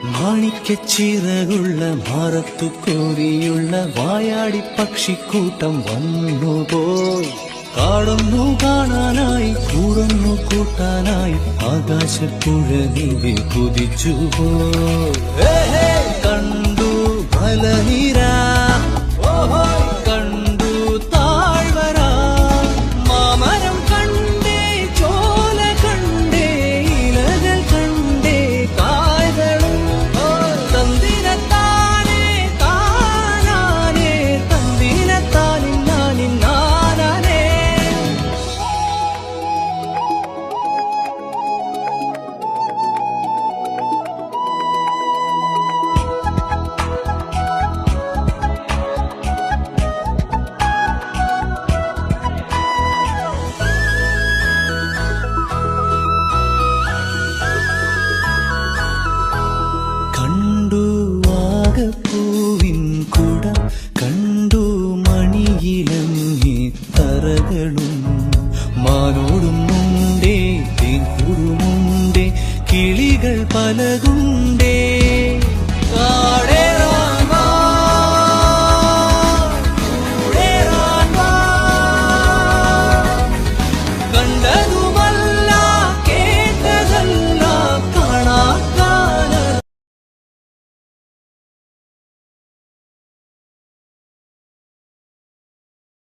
മാണിക്കച്ചിറകുള്ള മാറത്തു കോരിയുള്ള വായാടി പക്ഷിക്കൂട്ടം വന്നുപോയി. കാടൊന്നു കാണാനായി കൂടൊന്നു കൂട്ടാനായി ആകാശപ്പുഴ നീവി കുതിച്ചുപോയി. കണ്ടു മലനിര, കണ്ടു താഴ്വര, മാമരം കണ്ടേ, ചോല കണ്ടേ, ഇലകൾ കണ്ടേ, കായകളും തന്തിരത്താനേ താനാനേ, തന്തിരത്താനിന്നാനിന്നാനേ. കണ്ടു വാഗപ്പൂവിൻ കുട, കണ്ടു മണിയിലങ്ങി തറകളും, മാനോടും മുണ്ടേ തേൻകൂടുമുണ്ടേ, കിളികൾ പലതുണ്ടേ. കാടേ